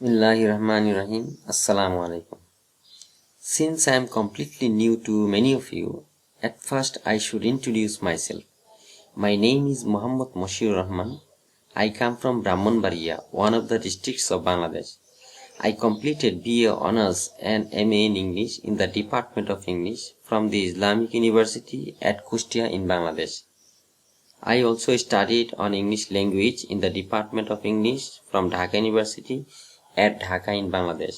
Bismillahirrahmanirrahim. Assalamu alaikum. Since I am completely new to many of you, at first I should introduce myself. My name is Muhammad Moshir Rahman. I come from Brahmanbaria, one of the districts of Bangladesh. I completed BA Honours and MA in English in the Department of English from the Islamic University at Kustia in Bangladesh. I also studied on English language in the Department of English from Dhaka University at Dhaka in Bangladesh.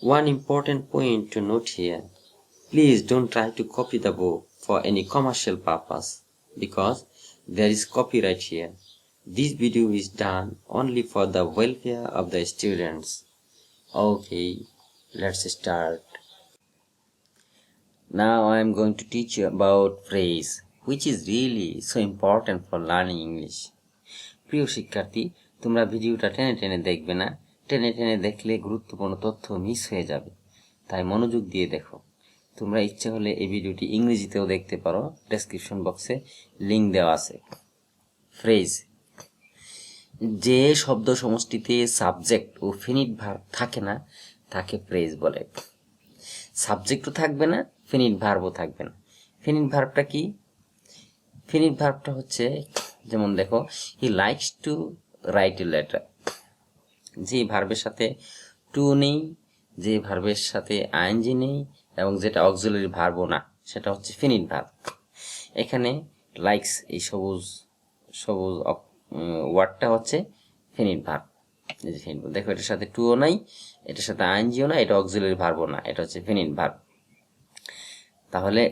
One important point to note here, please don't try to copy the book for any commercial purpose because there is copyright here. This video is done only for the welfare of the students. Okay, let's start. Now I am going to teach you about phrase, which is really so important for learning English. প্রিয় শিক্ষার্থী, তোমরা ভিডিওটা টেনে টেনে দেখবে না, টেনে টেনে দেখলে গুরুত্বপূর্ণ তথ্য মিস হয়ে যাবে। তাই মনোযোগ দিয়ে দেখো। তোমরা ইচ্ছে হলে এই ভিডিওটি ইংরেজিতেও দেখতে পারো, ডেসক্রিপশন বক্সে লিংক দেওয়া আছে। ফ্রেজ, যে শব্দ সমষ্টিতে সাবজেক্ট ও ফিনিট ভার্ব থাকে না তাকে ফ্রেজ বলে। সাবজেক্টও থাকবে না, ফিনিট ভার্বও থাকবে না। ফিনিট ভার্বটা কি? ফিনিট ভার্বটা হচ্ছে, যেমন দেখো, he likes to write a letter. যে ভার্বের সাথে টু নেই, যে ভার্বের সাথে আইএনজি নেই এবং যেটা অক্সিলারি ভার্বও না, সেটা হচ্ছে ফিনিট ভার্ব। এখানে লাইকস, এই সবুজ সবুজ ওয়ার্ডটা হচ্ছে ফিনিট ভার্ব। দেখো, এটার সাথে টুও নাই, এটার সাথে আইএনজিও না, এটা অক্সিলারি ভার্বও না, এটা হচ্ছে ফিনিট ভার্ব। তাহলে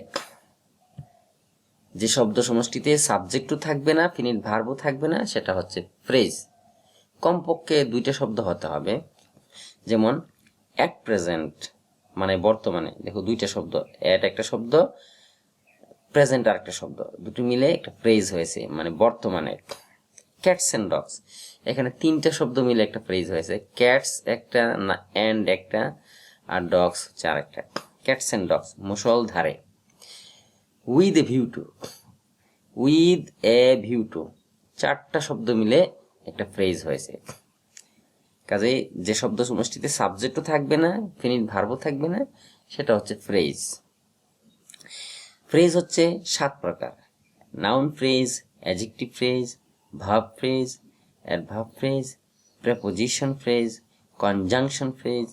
যে শব্দ সমষ্টিতে সাবজেক্টও থাকবে না, ফিনিট ভার্বও থাকবে না, সেটা হচ্ছে ফ্রেজ। কমপক্ষে দুইটা শব্দ হতে হবে। যেমন অ্যাট প্রেজেন্ট মানে বর্তমানে, দেখো দুইটা শব্দ, অ্যাট একটা শব্দ, প্রেজেন্ট আর একটা শব্দ, দুটো মিলে একটা ফ্রেজ হয়েছে, মানে বর্তমানে। ক্যাটস অ্যান্ড ডগস, এখানে তিনটা শব্দ মিলে একটা ফ্রেজ হয়েছে। ক্যাটস একটা, অ্যান্ড একটা, আর ডগস হচ্ছে আর একটা। ক্যাটস অ্যান্ড ডগস, মুষল ধারে। With a view to, with a view to, চারটা শব্দ মিলে একটা ফ্রেজ হয়েছে। কাজে যে শব্দ সমষ্টিতে সাবজেক্টও থাকবে না, ফিনিট ভার্বও থাকবে না, সেটা হচ্ছে ফ্রেজ। ফ্রেজ হচ্ছে 7 প্রকার: noun phrase, adjective phrase, verb phrase, adverb phrase, preposition phrase, conjunction phrase,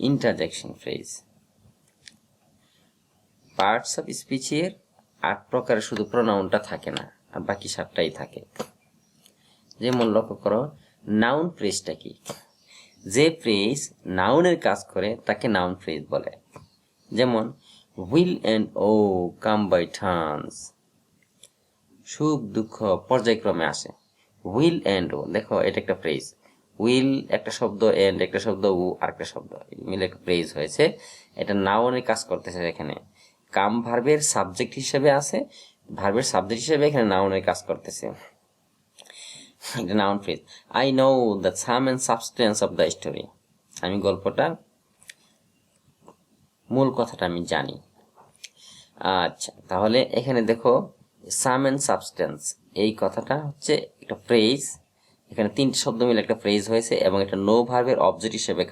interjection phrase. Parts of স্পিচের 8 প্রকারে শুধু প্রোনাউনটা থাকে না, আর বাকি 7টাই থাকে। যেমন লক্ষ্য করো, নাউন ফ্রেজটা কি? যে ফ্রেজ নাউনের কাজ করে তাকে নাউন ফ্রেজ বলে। যেমন weal and woe come by turns, সুখ দুঃখ পর্যায়ক্রমে আসে। উইল অ্যান্ড ও, দেখো এটা একটা ফ্রেজ। উইল একটা শব্দ, অ্যান্ড একটা শব্দ, ও আরেকটা শব্দ মিলে একটা ফ্রেজ হয়েছে। এটা নাউনের কাজ করতেছে। এখানে কাম ভার্বের সাবজেক্ট হিসেবে আছে, ভার্বের সাবজেক্ট হিসেবে এখানে নাউনের কাজ করতেছে। এটা noun phrase. I know the sum and substance of the story, আমি গল্পটার মূল কথাটা আমি জানি। আচ্ছা, তাহলে এখানে দেখো সাম এন্ড সাবস্টেন্স, এই কথাটা হচ্ছে একটা ফ্রেজ। এখানে 3টে শব্দ মিলে একটা ফ্রেজ হয়েছে এবং এটা নো ভার্বের অবজেক্ট হিসেবে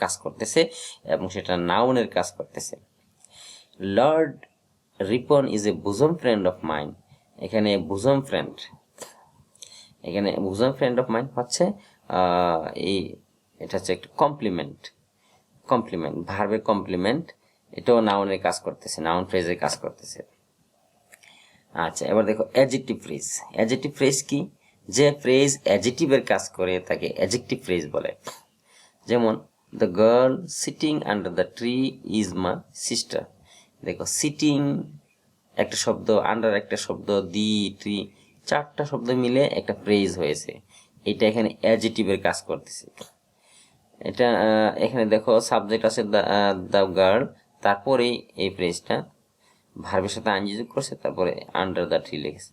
কাজ করতেছে এবং সেটা নাউনের কাজ করতেছে। Lord Ripon is a bosom friend of mine, এখানে বুজম ফ্রেন্ড, এখানে বুজম ফ্রেন্ড অফ মাইন হচ্ছে এটা হচ্ছে একটা কমপ্লিমেন্ট, ভার্বের কমপ্লিমেন্ট। এটাও নাউনের কাজ করতেছে, নাউন ফ্রেজের কাজ করতেছে। আচ্ছা, এবার দেখো অ্যাডজেক্টিভ ফ্রেজ। অ্যাডজেক্টিভ ফ্রেজ কি? যে ফ্রেজ অ্যাডজেক্টিভের কাজ করে তাকে অ্যাডজেক্টিভ ফ্রেজ বলে। যেমন the girl sitting under the tree is my sister. দেখো, সিটিং একটা শব্দ, আন্ডার একটা শব্দ, দি, ট্রি, 4টা শব্দ মিলে একটা ফ্রেজ হয়েছে। এটা এখানে অ্যাডজেক্টিভের কাজ করতেছে। এটা এখানে দেখো সাবজেক্ট আছে দ্য গার্ল, তারপরে এই ফ্রেজটা ভার্বের সাথে আইএনজি যোগ করছে, তারপরে আন্ডার দ্য ট্রি লিখেছে।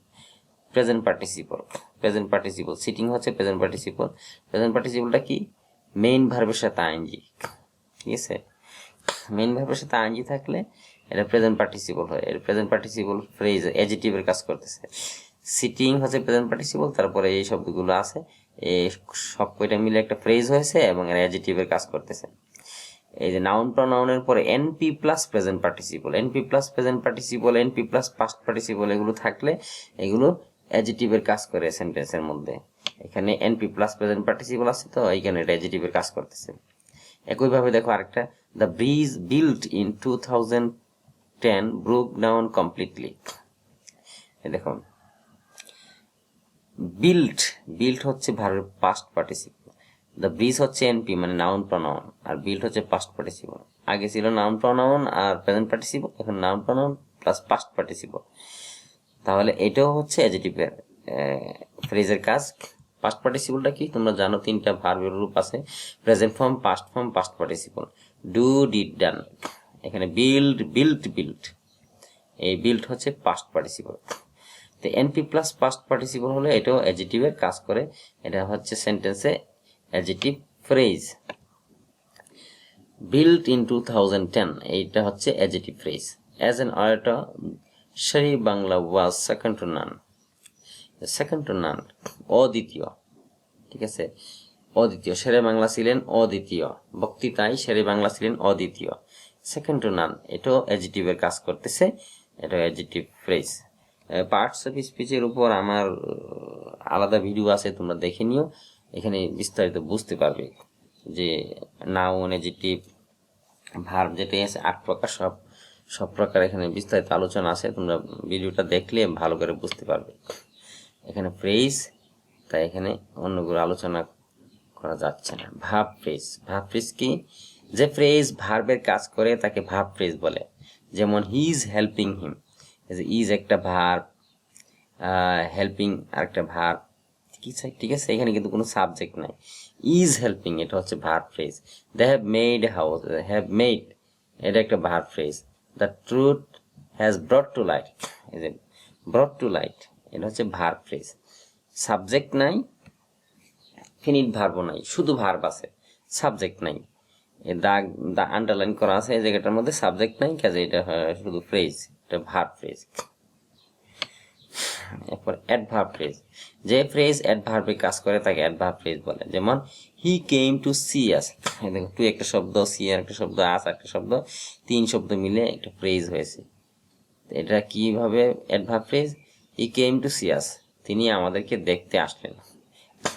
Present participle, present participle, sitting হচ্ছে প্রেজেন্ট পার্টিসিপল। প্রেজেন্ট পার্টিসিপলটা কি? মেইন ভার্বের সাথে আইএনজি, ঠিক আছে? মেইন ভার্বের সাথে আইএনজি থাকলে এটা প্রেজেন্ট পার্টিসিপল হয়। এর প্রেজেন্ট পার্টিসিপল ফ্রেজ অ্যাডজেক্টিভের কাজ করতেছে। সিটিং হচ্ছে প্রেজেন্ট পার্টিসিপল, তারপরে এই শব্দগুলো আছে, এই সব কয়টা মিলে একটা ফ্রেজ হয়েছে এবং এর অ্যাডজেক্টিভের কাজ করতেছে। এই যে নাউন প্রনাউনের পরে NP plus present participle, NP plus present participle, NP plus past participle এগুলো থাকলে এগুলো অ্যাডজেক্টিভের কাজ করে সেন্টেন্সের মধ্যে। এখানে এনপি প্লাস প্রেজেন্ট পার্টিসিপল আছে তো এইখানে এটা অ্যাডজেক্টিভের কাজ করতেছে। একইভাবে দেখো আরেকটা, the bridge built in 2010 broke down completely. দেখো বিল্ট, বিল্ট হচ্ছে ভার্বের পাস্ট পার্টিসিপল, দ্য ব্রিজ হচ্ছে এনপি মানে নাউন প্রনাউন, আর বিল্ট হচ্ছে পাস্ট পার্টিসিপল। আগে ছিল নাউন প্রনাউন আর প্রেজেন্ট পার্টিসিপল, এখন noun pronoun plus past participle. তাহলে এটাও হচ্ছে অ্যাডজেক্টিভের ফ্রেজের কাজ। পাস্ট পার্টিসিপলটা কি তোমরা জানো, তিনটা ভার্বের রূপ আছে, present form, past form, past participle. Do, did, done. এখানে বিল্ড, বিল্ট, বিল্ট, এই বিল্ট হচ্ছে পাস্ট পার্টিসিপল। তো এনপি প্লাস পাস্ট পার্টিসিপল হলে এটাও অ্যাডজেক্টিভের কাজ করে, এটা হচ্ছে সেন্টেন্সে অ্যাডজেক্টিভ ফ্রেজ। বিল্ট ইন 2010 এইটা হচ্ছে adjective phrase. As an orator Shere Bangla was second to none, second to none অদ্বিতীয়, ঠিক আছে, অদ্বিতীয়। শেরে বাংলা ছিলেন অদ্বিতীয়, বক্তৃতায় শেরে বাংলা ছিলেন অদ্বিতীয়। সেকেন্ড টু নান এটাও অ্যাডজেক্টিভের কাজ করতেছে, এটা অ্যাডজেক্টিভ ফ্রেজ। পার্টস অফ স্পিচের উপর আমার আলাদা ভিডিও আছে, তোমরা দেখে নিও, এখানে বিস্তারিত বুঝতে পারবে যে নাউন, অ্যাডজেক্টিভ, ভার্ব যেটা আছে 8 প্রকার, সব প্রকার এখানে বিস্তারিত আলোচনা আছে, তোমরা ভিডিওটা দেখলে ভালো করে বুঝতে পারবে। এখানে ফ্রেজ, তাই এখানে অন্যগুলো আলোচনা করা যাচ্ছে না। ভার্ব ফ্রেজ, ভার্ব ফ্রেজ কি? যে ফ্রেজ ভার্বের কাজ করে তাকে ভার্ব ফ্রেজ বলে। যেমন he is helping him, is একটা ভার্ব, হেল্পিং আরেকটা ভার্ব, ঠিক আছে, এখানে কিন্তু কোনো সাবজেক্ট নাই। ইজ হেল্পিং এটা হচ্ছে verb phrase. They have made house, have made এটা একটা verb phrase. The truth has brought to light, এই যে ব্রট টু লাইট এটা হচ্ছে ভার্ব ফ্রেজ। সাবজেক্ট নাই, ফিনিট ভার্বও নাই, শুধু ভার্ব আছে, সাবজেক্ট নাই। দাগ আন্ডারলাইন করা আছে এই জায়গাটার মধ্যে, সাবজেক্ট নাই, কাজে এটা শুধু ফ্রেজ, এটা ভার্ব ফ্রেজ। এরপর অ্যাডভার্ব ফ্রেজ, যে ফ্রেজ অ্যাডভার্বে কাজ করে তাকে অ্যাডভার্ব ফ্রেজ বলে। যেমন হি কেম টু সি আস, দেখো টু একটা শব্দ, সি আর একটা শব্দ, আস একটা শব্দ, 3 শব্দ মিলে একটা ফ্রেজ হয়েছে। এটা কিভাবে adverb phrase? He came to see us, তিনি আমাদেরকে দেখতে আসলেন,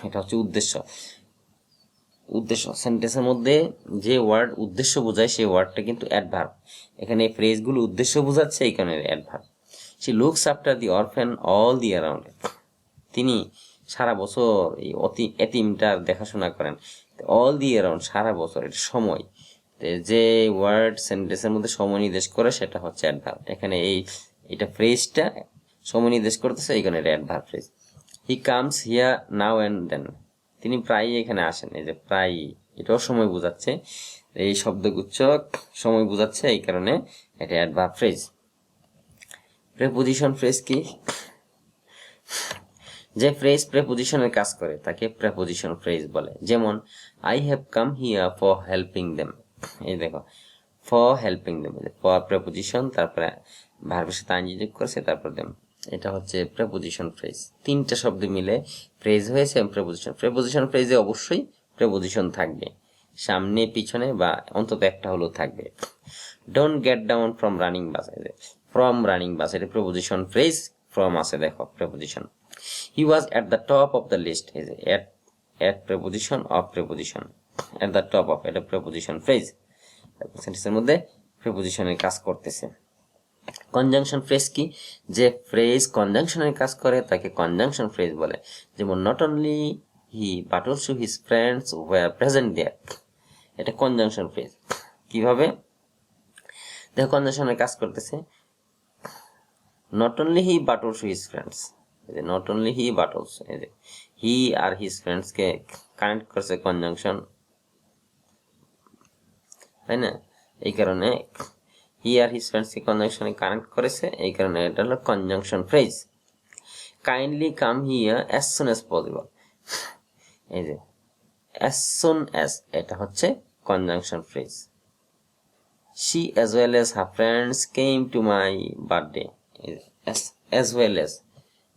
এটা হচ্ছে উদ্দেশ্য। উদ্দেশ্য সেন্টেন্সের মধ্যে যে ওয়ার্ড উদ্দেশ্য বোঝায় সেই ওয়ার্ডটা কিন্তু অ্যাডভার্ব। এখানে এই ফ্রেজগুলো উদ্দেশ্য বোঝাচ্ছে, এই কারণে adverb. She looks after the orphan all the around, তিনি সারা বছর এই এতিমটার দেখাশোনা করেন। অল দি অ্যারাউন্ড সারা বছর, এটা সময়। যে ওয়ার্ড সেন্টেন্সের মধ্যে সময় নির্দেশ করে সেটা হচ্ছে অ্যাডভার্ব। এখানে এটা ফ্রেজটা সময় নির্দেশ করতেছে, এই কারণে এটা adverb phrase. He comes here now and then, তিনি প্রায়ই এখানে আসেন, এই যে প্রায়ই এটাও সময় বোঝাচ্ছে, এই শব্দগুচ্ছ সময় বোঝাচ্ছে, এই কারণে এটা অ্যাডভার্ব ফ্রেজ। প্রেপোজিশন ফ্রেজ কি? যে ফ্রেজ প্রেপোজিশনের কাজ করে তাকে প্রেপোজিশন ফ্রেজ বলে। যেমন I have come here for helping them, এই দেখো for helping them, for preposition, তারপরে ভার্বের সাথে আইনজি যোগ করেছে, তারপর দেম, এটা হচ্ছে প্রেপোজিশন ফ্রেজ। 3টা শব্দ মিলে ফ্রেজ হয়েছে প্রেপোজিশন। প্রেপোজিশন ফ্রেজে অবশ্যই প্রেপোজিশন থাকবে, সামনে পিছনে বা অন্তত একটা হলেও থাকবে। Don't get down from running bus, from running bus এটা প্রেপোজিশন ফ্রেজ, ফ্রম আছে দেখো preposition. He was at the top of the list, at preposition, of preposition, at the top of এটা প্রেপোজিশন ফ্রেজ। সেন্টেন্সের মধ্যে প্রেপোজিশনের কাজ করতেছে। Conjunction phrase কি? যে ফ্রেজ কনজাংশনের কাজ করে তাকে কনজাংশন ফ্রেজ বলে। যেমন not only he but also his friends were present there, এটা কনজাংশন ফ্রেজ। কিভাবে দেখো কনজাংশনের কাজ করতেছে, not only he but also his friends, not only he but also, he আর হিজ ফ্রেন্ডস কে কানেক্ট করছে কনজাংশন, তাই না? এই কারণে হি আর হিজ ফ্রেন্ডস কে কনজাংশনে কানেক্ট করেছে, এই কারণে এটা হলো conjunction phrase. Kindly come here as soon as possible, এই যে অ্যাজ সুন অ্যাজ এটা হচ্ছে conjunction phrase. she as well as her friends came to my birthday, as well as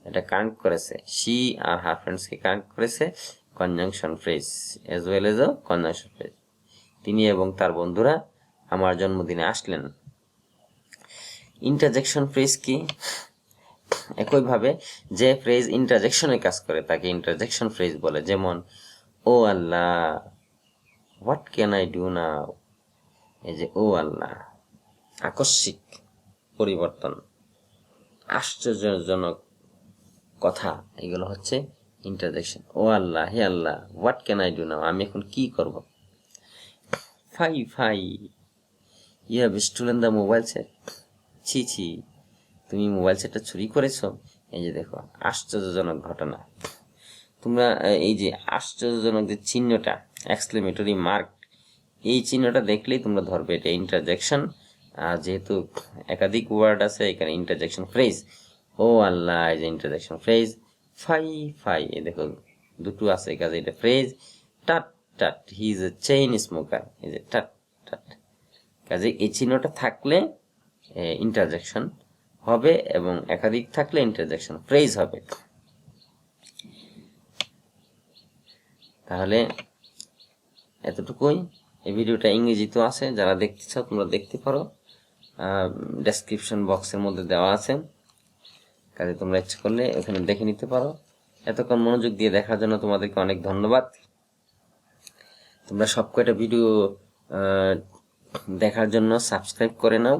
এটা কানেক্ট করেছে, she আর her friends কে connect করেছে conjunction phrase as well as a conjunction phrase. তিনি এবং তার বন্ধুরা আমার জন্মদিনে আসলেন। ইন্টারজেকশন ফ্রেজ কি? একইভাবে যে ফ্রেজ ইন্টারজেকশনে কাজ করে তাকে ইন্টারজেকশন ফ্রেজ বলে। যেমন O Allah, what can I do now. এই যে ও আল্লাহ, আকস্মিক পরিবর্তন, আশ্চর্যজনক কথা, এগুলো হচ্ছে ইন্টারজেকশন। ও আল্লাহ, হে আল্লাহ, what can I do now, আমি এখন কি করব। Fie fie, you have stolen the mobile set. ছি ছি, তুমি মোবাইল সেটটা চুরি করেছো। এই যে দেখো, আশ্চর্যজনক ঘটনা। তোমরা এই যে আশ্চর্যজনক যে চিহ্নটা, এক্সক্লেমেটরি মার্ক, এই চিহ্নটা দেখলেই তোমরা ধরবে এটা ইন্টারজেকশন। আর যেহেতু একাধিক ওয়ার্ড আছে, এখানে ইন্টারজেকশন ফ্রেজ। ও আল্লাহ এই যে ইন্টারজেকশন ফ্রেজ। ফাই ফাই, এই দেখো দুটো আছে, কাজে এটা phrase. Tut tut, he is a chain smoker, এই যে টাট টাট, কাজে এই চিহ্নটা থাকলে ইন্টারজেকশন হবে এবং একাধিক থাকলে ইন্টারজেকশন ফ্রেজ হবে। তাহলে এতটুকুই। এই ভিডিওটা ইংরেজিতেও আছে, যারা দেখতে চাও তোমরা দেখতে পারো, ডেসক্রিপশন বক্সের মধ্যে দেওয়া আছে, কাজে তোমরা ইচ্ছা করলে ওখানে দেখে নিতে পারো। এতক্ষণ মনোযোগ দিয়ে দেখার জন্য তোমাদেরকে অনেক ধন্যবাদ। তোমরা সব কয়টা ভিডিও দেখার জন্য সাবস্ক্রাইব করে নাও।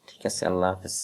ঠিক আছে, আল্লাহ হাফেজ।